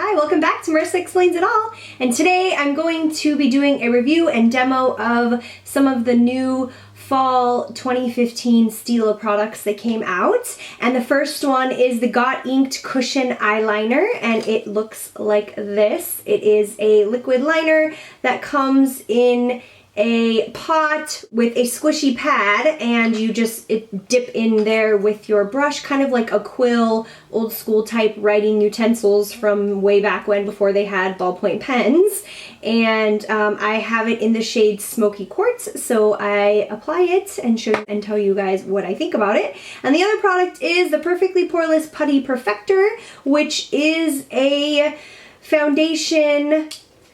Hi, welcome back to Marissa Explains It All, and today I'm going to be doing a review and demo of some of the new fall 2015 Stila products that came out. And the first one is the Got Inked Cushion eyeliner, and it looks like this. It is a liquid liner that comes in a pot with a squishy pad, and you just dip in there with your brush, kind of like a quill, old school type writing utensils from way back when, before they had ballpoint pens. And I have it in the shade Smoky Quartz, so I apply it and show and tell you guys what I think about it. And the other product is the Perfectly Poreless Putty Perfector, which is a foundation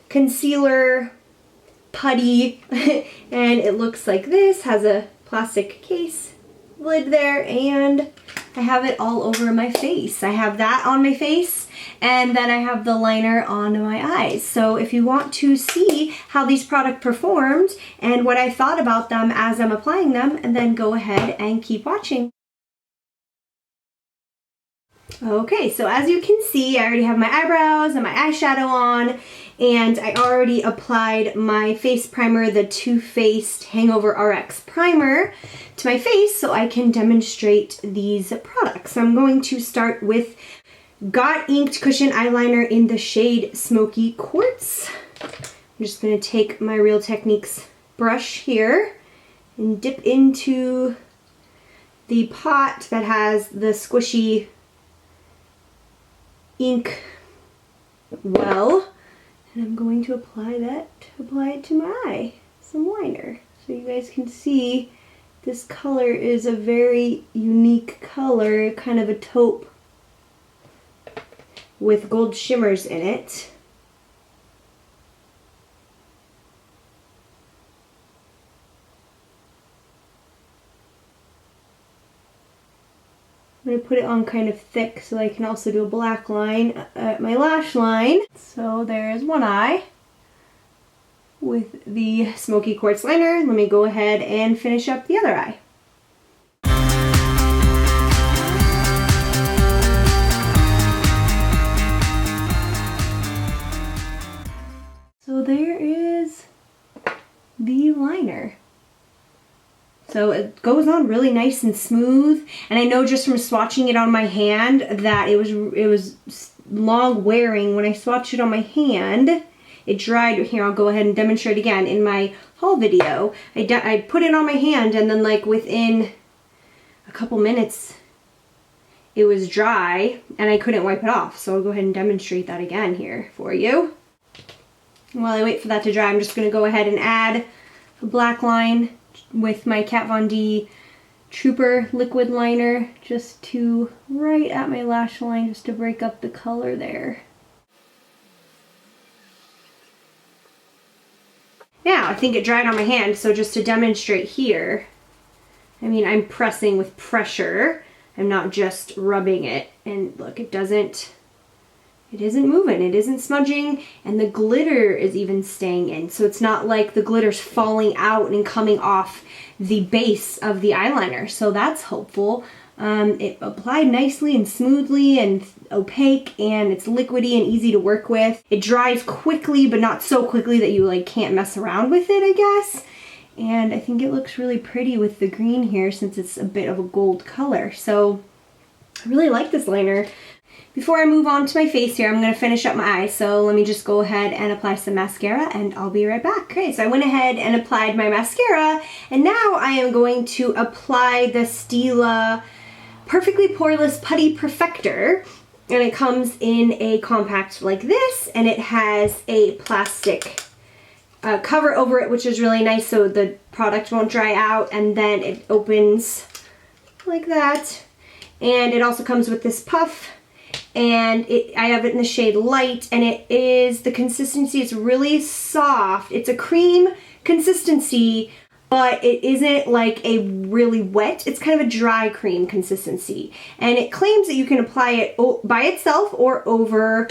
concealer putty, and it looks like this. Has a plastic case lid there, and I have it all over my face. I have that on my face, and then I have the liner on my eyes. So if you want to see how these products performed and what I thought about them as I'm applying them, and then go ahead and keep watching. Okay, so as you can see, I already have my eyebrows and my eyeshadow on, and I already applied my face primer, the Too Faced Hangover RX primer, to my face so I can demonstrate these products. So I'm going to start with Got Inked Cushion eyeliner in the shade Smoky Quartz. I'm just going to take my Real Techniques brush here and dip into the pot that has the squishy ink well, and I'm going to apply it to my eye, some liner, so you guys can see this color is a very unique color, kind of a taupe with gold shimmers in it. I'm going to put it on kind of thick so I can also do a black line at my lash line. So there's one eye with the Smoky Quartz liner. Let me go ahead and finish up the other eye. So there is the liner. So it goes on really nice and smooth, and I know just from swatching it on my hand that it was long wearing. When I swatched it on my hand, it dried. Here, I'll go ahead and demonstrate again in my haul video. I put it on my hand, and then like within a couple minutes it was dry and I couldn't wipe it off. So I'll go ahead and demonstrate that again here for you. And while I wait for that to dry, I'm just going to go ahead and add a black line with my Kat Von D Trooper liquid liner just to right at my lash line, just to break up the color there. Now I think it dried on my hand, so just to demonstrate here, I mean, I'm pressing with pressure, I'm not just rubbing it, and look, it isn't moving, it isn't smudging, and the glitter is even staying in. So it's not like the glitter's falling out and coming off the base of the eyeliner. So that's hopeful. It applied nicely and smoothly and opaque, and it's liquidy and easy to work with. It dries quickly, but not so quickly that you like can't mess around with it, I guess. And I think it looks really pretty with the green here, since it's a bit of a gold color. So I really like this liner. Before I move on to my face here, I'm going to finish up my eyes, so let me just go ahead and apply some mascara, and I'll be right back. Okay, so I went ahead and applied my mascara, and now I am going to apply the Stila Perfectly Poreless Putty Perfector, and it comes in a compact like this, and it has a plastic cover over it, which is really nice so the product won't dry out, and then it opens like that, and it also comes with this puff. And I have it in the shade Light, and it is, the consistency is really soft. It's a cream consistency, but it isn't like a really wet, it's kind of a dry cream consistency. And it claims that you can apply it by itself or over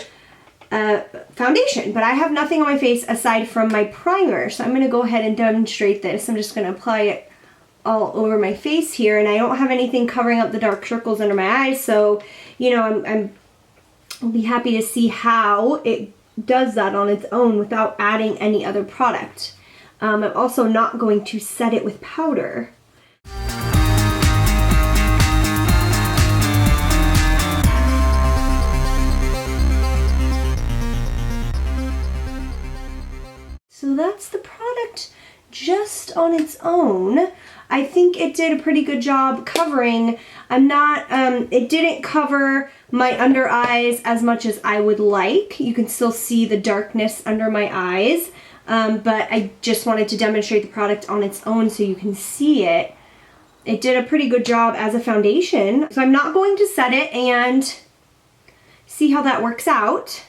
foundation, but I have nothing on my face aside from my primer. So I'm going to go ahead and demonstrate this. I'm just going to apply it all over my face here, and I don't have anything covering up the dark circles under my eyes, so you know, I'm I'll be happy to see how it does that on its own without adding any other product. I'm also not going to set it with powder. So that's the product just on its own. I think it did a pretty good job covering. It didn't cover my under eyes as much as I would like. You can still see the darkness under my eyes, but I just wanted to demonstrate the product on its own so you can see it. It did a pretty good job as a foundation. So I'm not going to set it and see how that works out.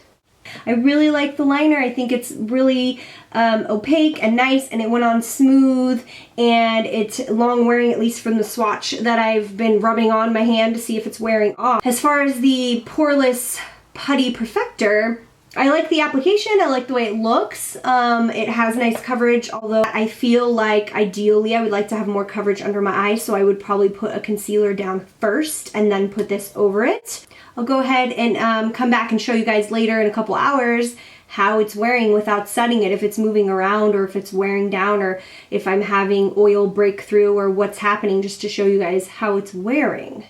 I really like the liner. I think it's really opaque and nice, and it went on smooth, and it's long wearing, at least from the swatch that I've been rubbing on my hand to see if it's wearing off. As far as the Poreless Putty Perfector, I like the application. I like the way it looks. It has nice coverage, although I feel like ideally I would like to have more coverage under my eyes, so I would probably put a concealer down first and then put this over it. I'll go ahead and come back and show you guys later in a couple hours how it's wearing without setting it, if it's moving around or if it's wearing down or if I'm having oil breakthrough or what's happening, just to show you guys how it's wearing.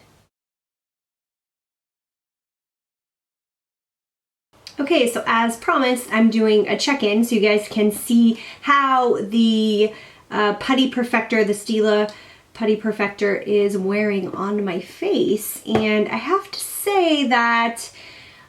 Okay, so as promised, I'm doing a check-in so you guys can see how the Putty Perfector, the Stila Putty Perfector, is wearing on my face. And I have to say that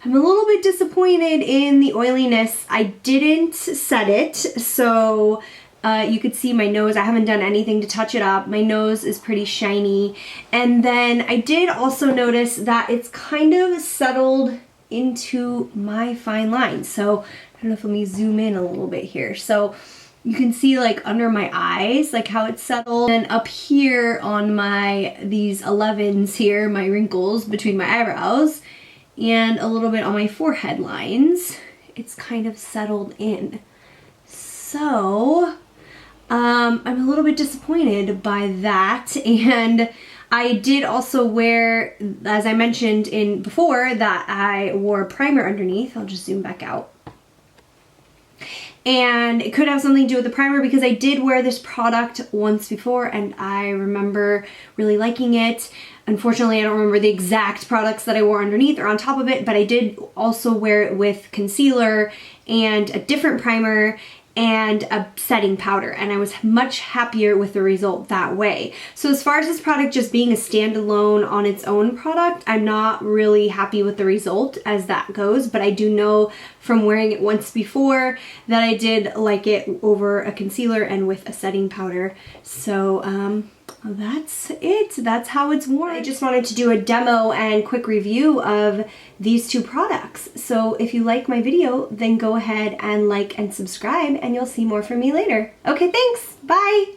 I'm a little bit disappointed in the oiliness. I didn't set it, so you could see my nose. I haven't done anything to touch it up. My nose is pretty shiny. And then I did also notice that it's kind of settled into my fine lines. So I don't know if, let me zoom in a little bit here. So you can see like under my eyes, like how it's settled. And up here on these 11s here, my wrinkles between my eyebrows, and a little bit on my forehead lines, it's kind of settled in. So I'm a little bit disappointed by that. And I did also wear, as I mentioned before, that I wore a primer underneath. I'll just zoom back out. And it could have something to do with the primer because I did wear this product once before and I remember really liking it. Unfortunately, I don't remember the exact products that I wore underneath or on top of it, but I did also wear it with concealer and a different primer and a setting powder, and I was much happier with the result that way. So as far as this product just being a standalone on its own product, I'm not really happy with the result as that goes, but I do know from wearing it once before that I did like it over a concealer and with a setting powder. So that's it. That's how it's worn. I just wanted to do a demo and quick review of these two products. So if you like my video, then go ahead and like and subscribe and you'll see more from me later. Okay, thanks. Bye.